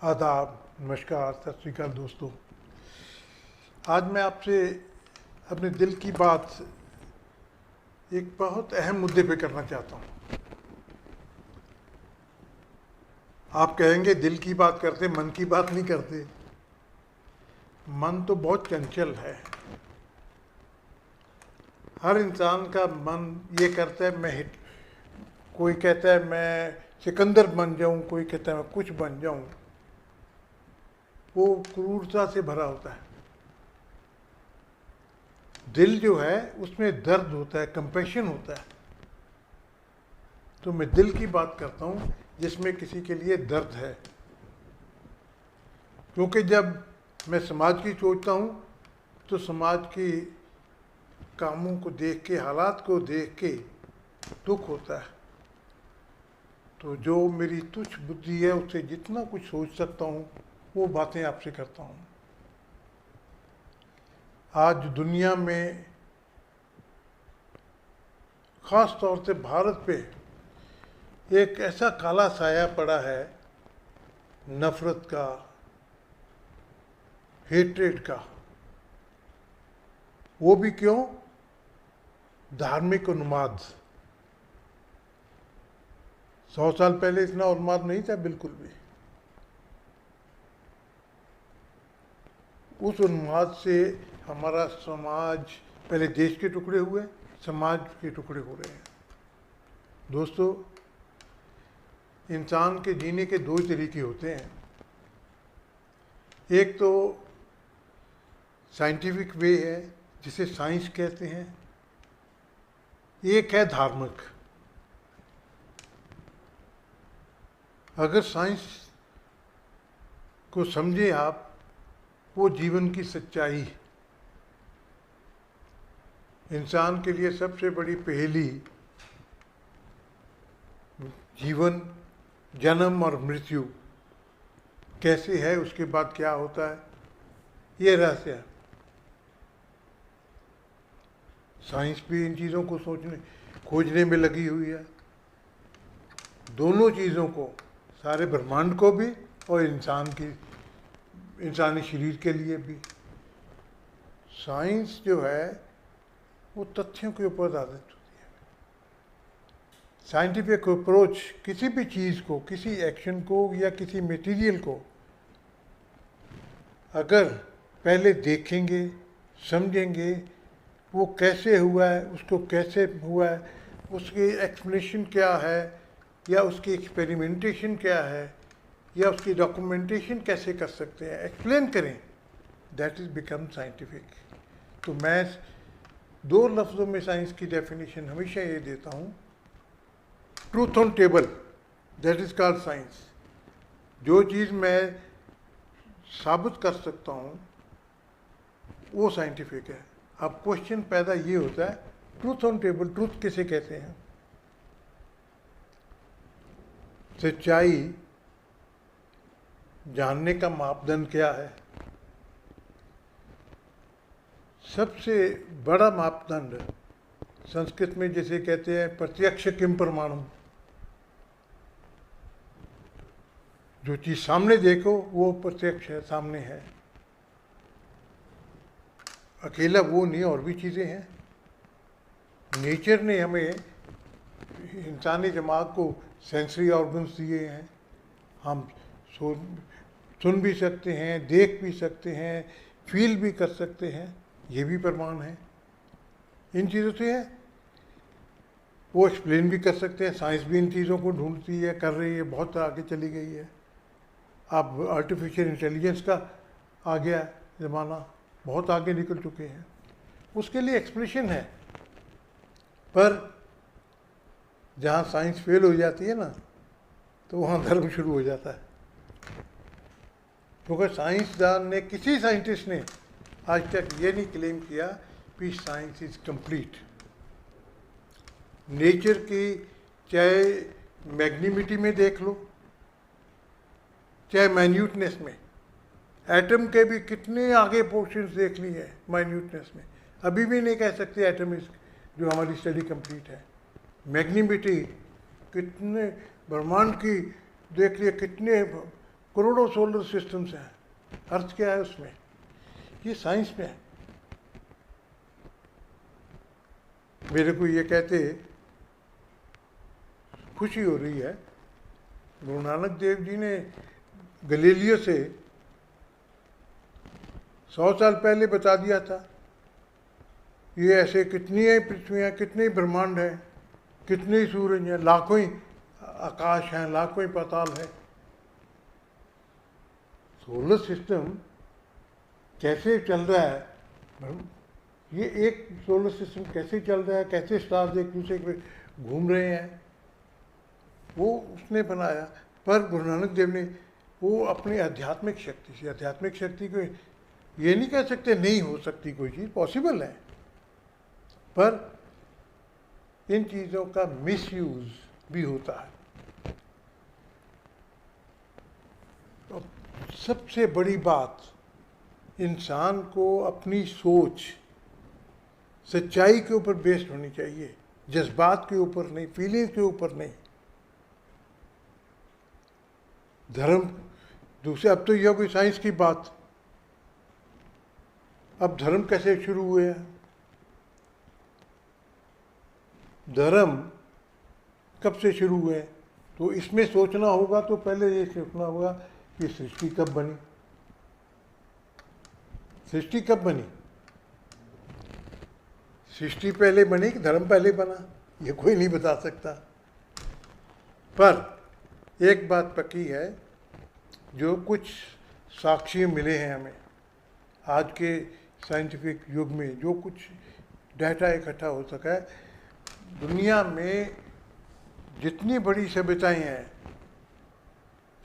आदाब, नमस्कार, सत श्री अकाल दोस्तों। आज मैं आपसे अपने दिल की बात एक बहुत अहम मुद्दे पे करना चाहता हूँ। आप कहेंगे दिल की बात करते, मन की बात नहीं करते। मन तो बहुत चंचल है। हर इंसान का मन ये करता है कोई कहता है मैं सिकंदर बन जाऊं, कोई कहता है मैं कुछ बन जाऊं। वो क्रूरता से भरा होता है। दिल जो है उसमें दर्द होता है, कंपैशन होता है। तो मैं दिल की बात करता हूँ जिसमें किसी के लिए दर्द है। क्योंकि जब मैं समाज की सोचता हूँ तो समाज की कामों को देख के, हालात को देख के दुख होता है। तो जो मेरी तुच्छ बुद्धि है उससे जितना कुछ सोच सकता हूँ वो बातें आपसे करता हूँ। आज दुनिया में ख़ास तौर से भारत पे एक ऐसा काला साया पड़ा है नफ़रत का, हेट्रेड का। वो भी क्यों? धार्मिक उन्माद। 100 साल पहले इतना उन्माद नहीं था बिल्कुल भी। उस उन्माद से हमारा समाज, पहले देश के टुकड़े हुए, समाज के टुकड़े हो रहे हैं। दोस्तों, इंसान के जीने के दो तरीके होते हैं। एक तो साइंटिफिक वे है जिसे साइंस कहते हैं, एक है धार्मिक। अगर साइंस को समझे आप, वो जीवन की सच्चाई। इंसान के लिए सबसे बड़ी पहेली जीवन, जन्म और मृत्यु कैसे है, उसके बाद क्या होता है, ये रहस्य है। साइंस भी इन चीज़ों को खोजने में लगी हुई है। दोनों चीज़ों को, सारे ब्रह्मांड को भी और इंसानी शरीर के लिए भी। साइंस जो है वो तथ्यों के ऊपर आधारित होती है। साइंटिफिक अप्रोच किसी भी चीज़ को, किसी एक्शन को या किसी मटेरियल को अगर पहले देखेंगे, समझेंगे वो कैसे हुआ है, उसको कैसे हुआ है, उसकी एक्सप्लेनेशन क्या है, या उसकी एक्सपेरिमेंटेशन क्या है, या उसकी डॉक्यूमेंटेशन कैसे कर सकते हैं, एक्सप्लेन करें, दैट इज़ बिकम साइंटिफिक। तो मैं दो लफ्ज़ों में साइंस की डेफिनेशन हमेशा ये देता हूँ, truth on table, that is called science. जो चीज़ मैं साबित कर सकता हूँ वो साइंटिफिक है। अब क्वेश्चन पैदा ये होता है, ट्रूथ ऑन टेबल, ट्रूथ किसे कहते हैं? सच्चाई जानने का मापदंड क्या है? सबसे बड़ा मापदंड संस्कृत में जैसे कहते हैं प्रत्यक्ष किम प्रमाणम। जो चीज़ सामने देखो वो प्रत्यक्ष है, सामने है। अकेला वो नहीं, और भी चीज़ें हैं। नेचर ने हमें, इंसानी दिमाग को सेंसरी ऑर्गन्स दिए हैं। हम सुन भी सकते हैं, देख भी सकते हैं, फील भी कर सकते हैं। ये भी प्रमाण है। इन चीज़ों से है वो एक्सप्लेन भी कर सकते हैं। साइंस भी इन चीज़ों को ढूंढती है, कर रही है, बहुत आगे चली गई है। अब आर्टिफिशियल इंटेलिजेंस का आ गया ज़माना, बहुत आगे निकल चुके हैं। उसके लिए एक्सप्रेशन है। पर जहाँ साइंस फेल हो जाती है ना, तो वहाँ धर्म शुरू हो जाता है। क्योंकि साइंसदान ने, किसी साइंटिस्ट ने आज तक ये नहीं क्लेम किया कि साइंस इज कंप्लीट। नेचर की चाहे मैग्नीमिटी में देख लो, चाहे माइन्यूटनेस में, एटम के भी कितने आगे पोर्शंस देख ली है माइन्यूटनेस में। अभी भी नहीं कह सकते एटम इज, जो हमारी स्टडी कंप्लीट है। मैग्नीमिटी, कितने ब्रह्मांड की देख लिए, कितने करोड़ों सोलर सिस्टम्स हैं, अर्थ क्या है उसमें, ये साइंस में है। मेरे को ये कहते खुशी हो रही है, गुरु नानक देव जी ने गलीलियो से 100 साल पहले बता दिया था, ये ऐसे कितनी है पृथ्वियाँ, कितने ब्रह्मांड हैं, कितने सूरज हैं, लाखों ही आकाश हैं, लाखों ही पाताल है। सोलर सिस्टम कैसे चल रहा है, ये एक सोलर सिस्टम कैसे चल रहा है, कैसे स्टार्स एक दूसरे पे घूम रहे हैं, वो उसने बनाया। पर गुरु नानक देव ने वो अपनी आध्यात्मिक शक्ति से, आध्यात्मिक शक्ति को ये नहीं कह सकते नहीं हो सकती कोई चीज़, पॉसिबल है, पर इन चीज़ों का मिसयूज भी होता है। तो सबसे बड़ी बात, इंसान को अपनी सोच सच्चाई के ऊपर बेस्ड होनी चाहिए, जज्बात के ऊपर नहीं, फीलिंग के ऊपर नहीं। धर्म दूसरे, अब तो यह कोई साइंस की बात, अब धर्म कैसे शुरू हुए हैं, धर्म कब से शुरू हुए, तो इसमें सोचना होगा, तो पहले ये सोचना होगा कि सृष्टि कब बनी, सृष्टि कब बनी, सृष्टि पहले बनी कि धर्म पहले बना, ये कोई नहीं बता सकता। पर एक बात पक्की है, जो कुछ साक्ष्य मिले हैं हमें आज के साइंटिफिक युग में, जो कुछ डाटा इकट्ठा हो सका है, दुनिया में जितनी बड़ी सभ्यताएं हैं,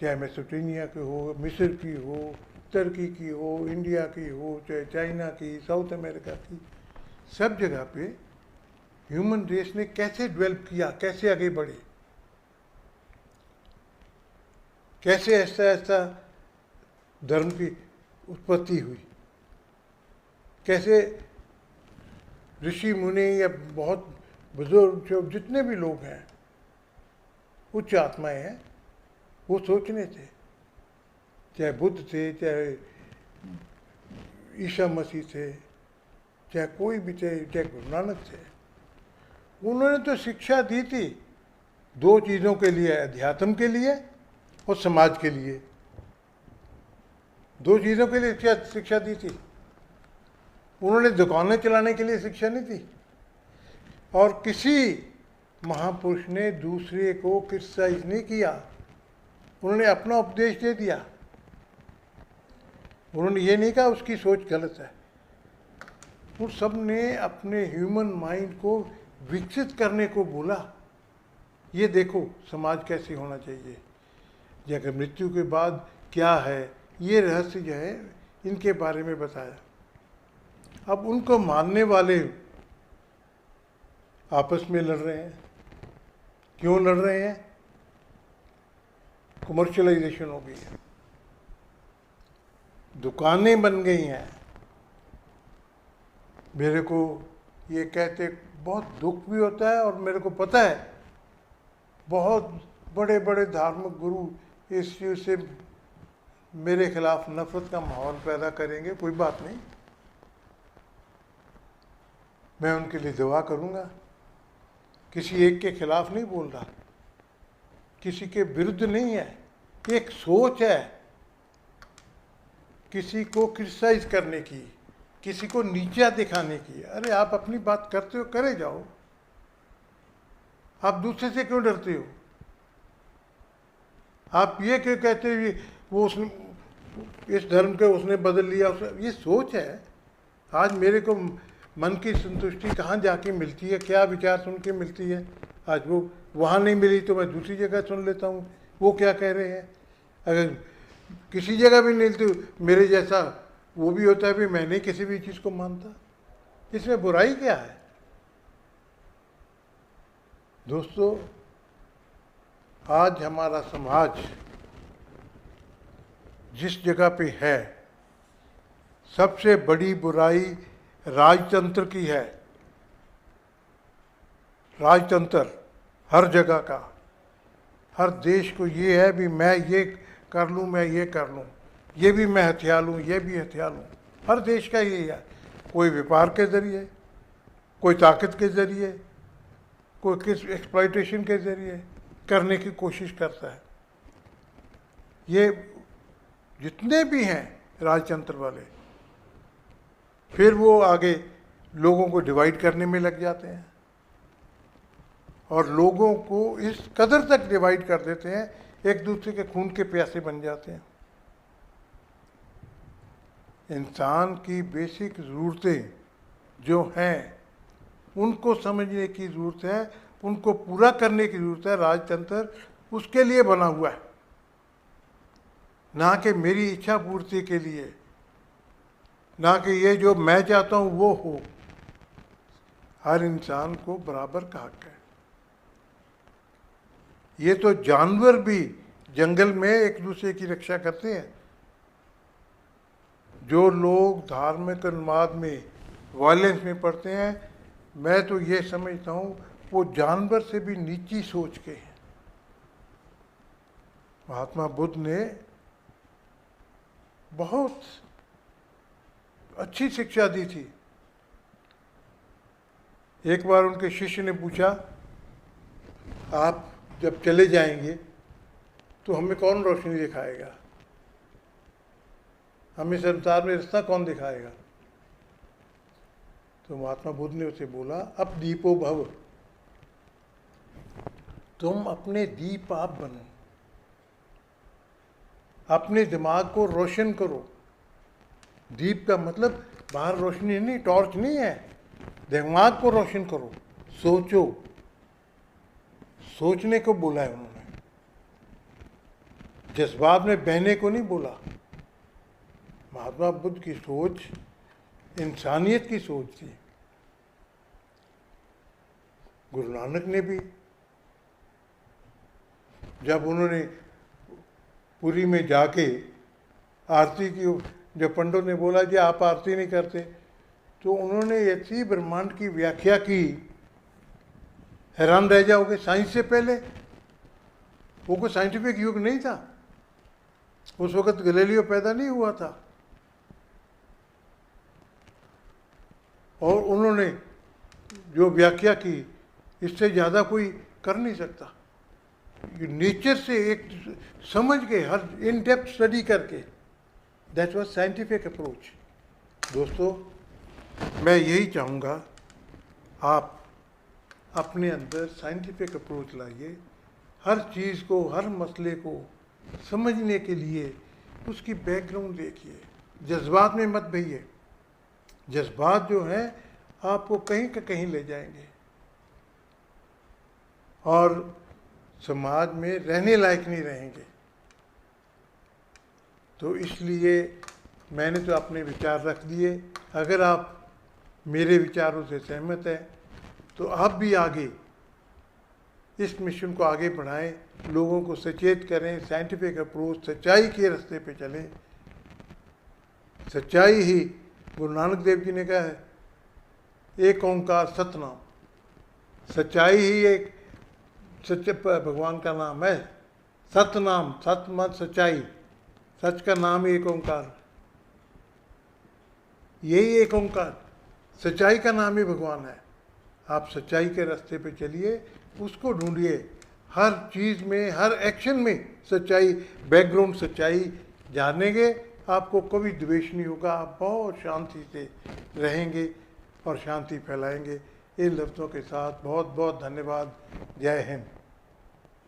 चाहे मेसोपोटामिया की हो, मिस्र की हो, तुर्की की हो, इंडिया की हो, चाहे चाइना की, साउथ अमेरिका की, सब जगह पे ह्यूमन रेस ने कैसे डेवलप किया, कैसे आगे बढ़े, कैसे ऐसा ऐसा धर्म की उत्पत्ति हुई, कैसे ऋषि मुनि या बहुत बुजुर्ग जो जितने भी लोग हैं, उच्च आत्माएं हैं, वो सोचने थे, चाहे बुद्ध थे, चाहे ईसा मसीह थे, चाहे कोई भी थे, चाहे गुरु नानक थे, उन्होंने तो शिक्षा दी थी दो चीज़ों के लिए, अध्यात्म के लिए और समाज के लिए, दो चीज़ों के लिए शिक्षा दी थी। उन्होंने दुकानें चलाने के लिए शिक्षा नहीं थी, और किसी महापुरुष ने दूसरे को क्रिटिसाइज नहीं किया, उन्होंने अपना उपदेश दे दिया। उन्होंने ये नहीं कहा उसकी सोच गलत है, उन सब ने अपने ह्यूमन माइंड को विकसित करने को बोला, ये देखो समाज कैसे होना चाहिए, जगह मृत्यु के बाद क्या है, ये रहस्य जो है इनके बारे में बताया। अब उनको मानने वाले आपस में लड़ रहे हैं, क्यों लड़ रहे हैं, कमर्शियलाइजेशन हो गई है, दुकानें बन गई हैं। मेरे को ये कहते बहुत दुख भी होता है, और मेरे को पता है बहुत बड़े बड़े धार्मिक गुरु इस चीज़ से मेरे खिलाफ नफरत का माहौल पैदा करेंगे, कोई बात नहीं, मैं उनके लिए दुआ करूँगा, किसी एक के खिलाफ नहीं बोल रहा, किसी के विरुद्ध नहीं है, एक सोच है किसी को क्रिटिसाइज करने की, किसी को नीचा दिखाने की। अरे आप अपनी बात करते हो, करे जाओ, आप दूसरे से क्यों डरते हो, आप ये क्यों कहते हो वो उसने इस धर्म के उसने बदल लिया, ये सोच है। आज मेरे को मन की संतुष्टि कहाँ जाके मिलती है, क्या विचार सुन के मिलती है, आज वो वहाँ नहीं मिली तो मैं दूसरी जगह सुन लेता हूँ वो क्या कह रहे हैं। अगर किसी जगह भी नहीं तो मेरे जैसा वो भी होता है भी मैं नहीं किसी भी चीज़ को मानता, इसमें बुराई क्या है। दोस्तों, आज हमारा समाज जिस जगह पे है, सबसे बड़ी बुराई राजतंत्र की है। राजतंत्र हर जगह का, हर देश को ये है भी मैं ये कर लूँ, मैं ये कर लूँ, ये भी मैं हथिया लूँ, ये भी हथिया लूँ। हर देश का यही है, कोई व्यापार के ज़रिए, कोई ताकत के ज़रिए, कोई किस एक्सप्लॉयटेशन के ज़रिए करने की कोशिश करता है। ये जितने भी हैं राजतंत्र वाले, फिर वो आगे लोगों को डिवाइड करने में लग जाते हैं और लोगों को इस कदर तक डिवाइड कर देते हैं, एक दूसरे के खून के प्यासे बन जाते हैं। इंसान की बेसिक ज़रूरतें जो हैं उनको समझने की ज़रूरत है, उनको पूरा करने की ज़रूरत है। राजतंत्र उसके लिए बना हुआ है, ना कि मेरी इच्छा पूर्ति के लिए, ना कि ये जो मैं चाहता हूँ वो हो। हर इंसान को बराबर का हक है। ये तो जानवर भी जंगल में एक दूसरे की रक्षा करते हैं। जो लोग धार्मिक उन्माद में, वायलेंस में पड़ते हैं, मैं तो ये समझता हूँ वो जानवर से भी नीची सोच के हैं। महात्मा बुद्ध ने बहुत अच्छी शिक्षा दी थी। एक बार उनके शिष्य ने पूछा, आप जब चले जाएंगे तो हमें कौन रोशनी दिखाएगा, हमें संसार में रास्ता कौन दिखाएगा? तो महात्मा बुद्ध ने उसे बोला, अब दीपो भव, तुम अपने दीप आप बनो, अपने दिमाग को रोशन करो। दीप का मतलब बाहर रोशनी नहीं, टॉर्च नहीं है, दिमाग को रोशन करो, सोचो। सोचने को बोला है उन्होंने, जज्बात में बहने को नहीं बोला। महात्मा बुद्ध की सोच इंसानियत की सोच थी। गुरु नानक ने भी, जब उन्होंने पुरी में जाके आरती की, जब पंडित ने बोला कि आप आरती नहीं करते, तो उन्होंने ऐसी ब्रह्मांड की व्याख्या की, हैरान रह जाओगे। साइंस से पहले वो कोई साइंटिफिक युग नहीं था, उस वक्त गैलीलियो पैदा नहीं हुआ था, और उन्होंने जो व्याख्या की इससे ज़्यादा कोई कर नहीं सकता। नेचर से एक समझ के, हर इन डेप्थ स्टडी करके, दैट वाज साइंटिफिक अप्रोच। दोस्तों, मैं यही चाहूँगा आप अपने अंदर साइंटिफिक अप्रोच लाइए। हर चीज़ को, हर मसले को समझने के लिए उसकी बैकग्राउंड देखिए, जज्बात में मत बहिए। जज्बात जो हैं आपको कहीं का कहीं ले जाएंगे और समाज में रहने लायक नहीं रहेंगे। तो इसलिए मैंने तो अपने विचार रख दिए। अगर आप मेरे विचारों से सहमत हैं तो आप भी आगे इस मिशन को आगे बढ़ाएं, लोगों को सचेत करें, साइंटिफिक अप्रोच, सच्चाई के रास्ते पे चलें। सच्चाई ही, गुरु नानक देव जी ने कहा है, एक ओंकार सतनाम, सच्चाई ही एक सच्चे भगवान का नाम है। सतनाम, सतमत सच्चाई, सच का नाम ही एक ओंकार, यही एक ओंकार, सच्चाई का नाम ही भगवान है। आप सच्चाई के रास्ते पे चलिए, उसको ढूंढिए। हर चीज़ में, हर एक्शन में सच्चाई, बैकग्राउंड सच्चाई जानेंगे, आपको कभी द्वेष नहीं होगा। आप बहुत शांति से रहेंगे और शांति फैलाएंगे। इन लफ्ज़ों के साथ बहुत बहुत धन्यवाद। जय हिंद।